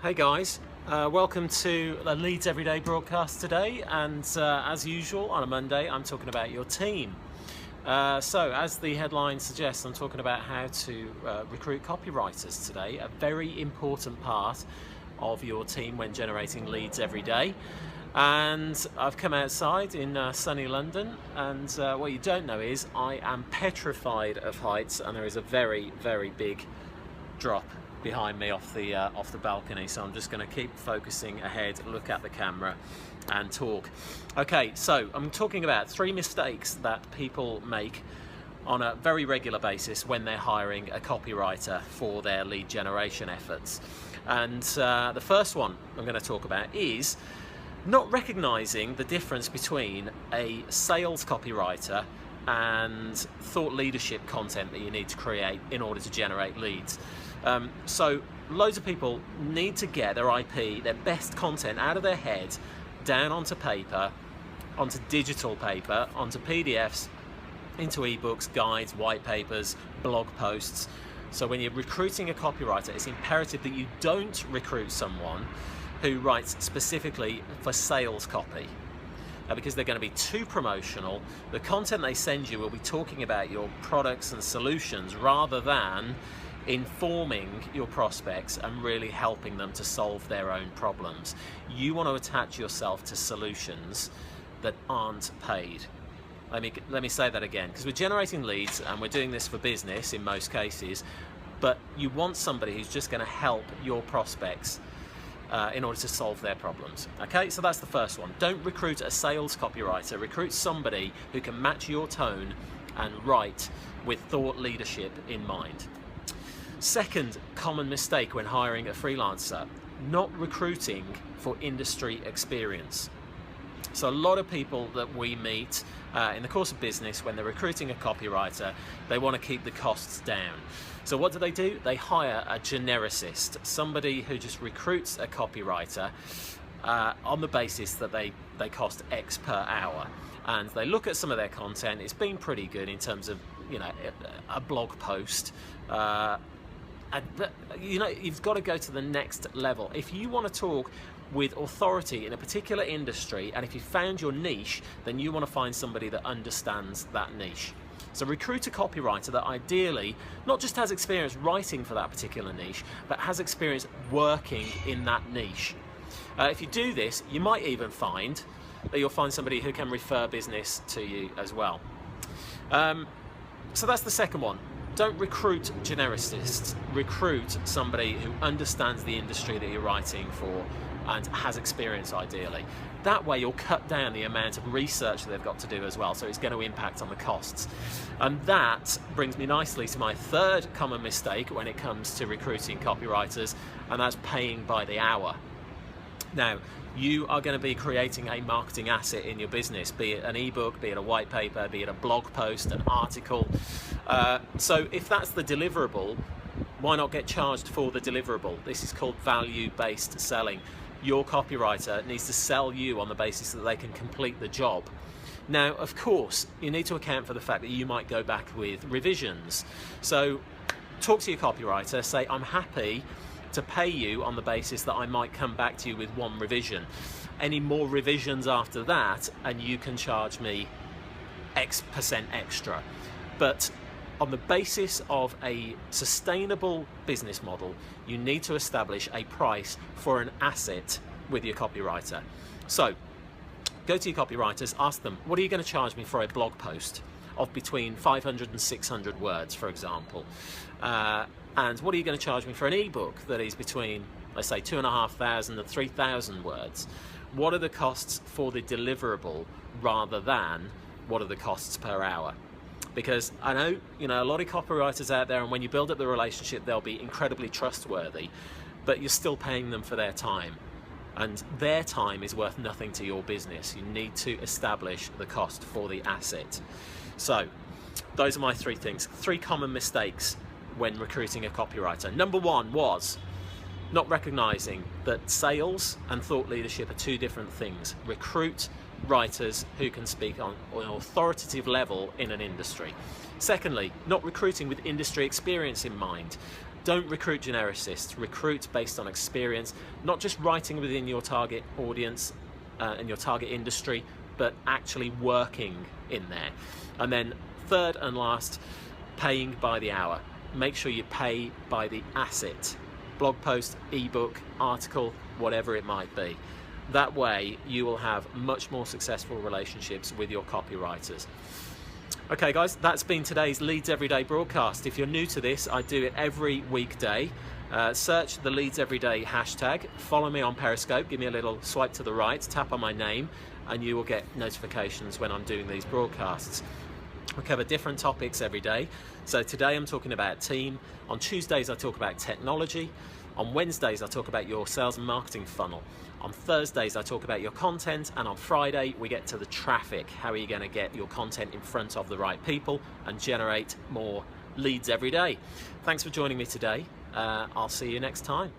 Hey guys, welcome to the Leeds Everyday broadcast today, and as usual on a Monday I'm talking about your team. So as the headline suggests, I'm talking about how to recruit copywriters today, a very important part of your team when generating leads every day. And I've come outside in sunny London, and what you don't know is I am petrified of heights, and there is a very, very big drop behind me off the balcony, so I'm just going to keep focusing ahead, look at the camera and talk. Okay, so I'm talking about 3 mistakes that people make on a very regular basis when they're hiring a copywriter for their lead generation efforts. And the first one I'm going to talk about is not recognizing the difference between a sales copywriter and thought leadership content that you need to create in order to generate leads. So loads of people need to get their IP, their best content out of their head, down onto paper, onto digital paper, onto PDFs, into ebooks, guides, white papers, blog posts. So when you're recruiting a copywriter, it's imperative that you don't recruit someone who writes specifically for sales copy, because they're going to be too promotional. The content they send you will be talking about your products and solutions rather than informing your prospects and really helping them to solve their own problems. You want to attach yourself to solutions that aren't paid. Let me say that again, because we're generating leads and we're doing this for business in most cases, but you want somebody who's just going to help your prospects in order to solve their problems. Okay, so that's the first one. Don't recruit a sales copywriter. Recruit somebody who can match your tone and write with thought leadership in mind. Second common mistake when hiring a freelancer, not recruiting for industry experience. So a lot of people that we meet in the course of business, when they're recruiting a copywriter, they want to keep the costs down. So what do? They hire a genericist, somebody who just recruits a copywriter on the basis that they cost X per hour. And they look at some of their content. It's been pretty good in terms of, a blog post. You've got to go to the next level. If you want to talk with authority in a particular industry, and if you found your niche, then you want to find somebody that understands that niche. So recruit a copywriter that ideally not just has experience writing for that particular niche, but has experience working in that niche. If you do this, you might even find that you'll find somebody who can refer business to you as well. So that's the second one. Don't recruit genericists. Recruit somebody who understands the industry that you're writing for and has experience ideally. That way you'll cut down the amount of research that they've got to do as well, so it's going to impact on the costs. And that brings me nicely to my third common mistake when it comes to recruiting copywriters, and that's paying by the hour. Now, you are going to be creating a marketing asset in your business, be it an ebook, be it a white paper, be it a blog post, an article. So if that's the deliverable, why not get charged for the deliverable? This is called value-based selling. Your copywriter needs to sell you on the basis that they can complete the job. Now, of course, you need to account for the fact that you might go back with revisions. So talk to your copywriter, say, I'm happy to pay you on the basis that I might come back to you with 1 revision. Any more revisions after that, and you can charge me X% extra. But on the basis of a sustainable business model, you need to establish a price for an asset with your copywriter. So go to your copywriters, ask them, what are you going to charge me for a blog post of between 500 and 600 words, for example? And what are you going to charge me for an ebook that is between, let's say, 2,500 and 3,000 words? What are the costs for the deliverable rather than what are the costs per hour? Because I know, a lot of copywriters out there, and when you build up the relationship, they'll be incredibly trustworthy, but you're still paying them for their time. And their time is worth nothing to your business. You need to establish the cost for the asset. So those are my 3 things. 3 common mistakes when recruiting a copywriter. Number 1 was not recognizing that sales and thought leadership are 2 different things. Recruit writers who can speak on an authoritative level in an industry. Secondly, not recruiting with industry experience in mind. Don't recruit genericists, recruit based on experience, not just writing within your target audience and your target industry, but actually working in there. And then third and last, paying by the hour. Make sure you pay by the asset. Blog post, ebook, article, whatever it might be. That way you will have much more successful relationships with your copywriters. Okay guys, that's been today's Leads Everyday broadcast. If you're new to this, I do it every weekday. Search the Leads Everyday hashtag, follow me on Periscope, give me a little swipe to the right, tap on my name, and you will get notifications when I'm doing these broadcasts. We cover different topics every day. So today I'm talking about team. On Tuesdays I talk about technology. On Wednesdays I talk about your sales and marketing funnel. On Thursdays I talk about your content, and on Friday we get to the traffic. How are you going to get your content in front of the right people and generate more leads every day? Thanks for joining me today. I'll see you next time.